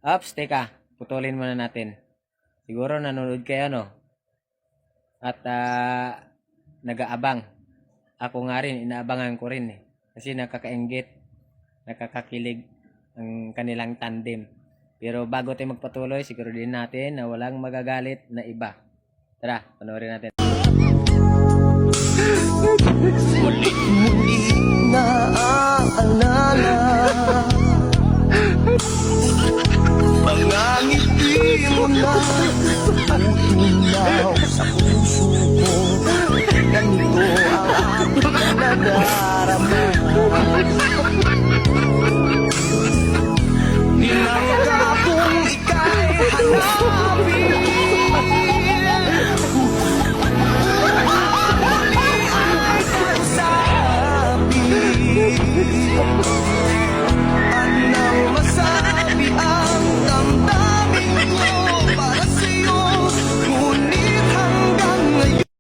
Ops, teka. Putulin muna natin. Siguro nanonood kayo, no? At nag-aabang. Ako nga rin, inaabangan ko rin eh. Kasi nakakainggit, nakakakilig ang kanilang tandem. Pero bago tayo magpatuloy, siguro din natin na walang magagalit na iba. Tara, panoorin natin. Muli naaalala mga ngiti mo na tutunaw sa puso ko. Ganito ang aking nadarama. Tinangka kong ika'y hanapin. Muli ay kausapin.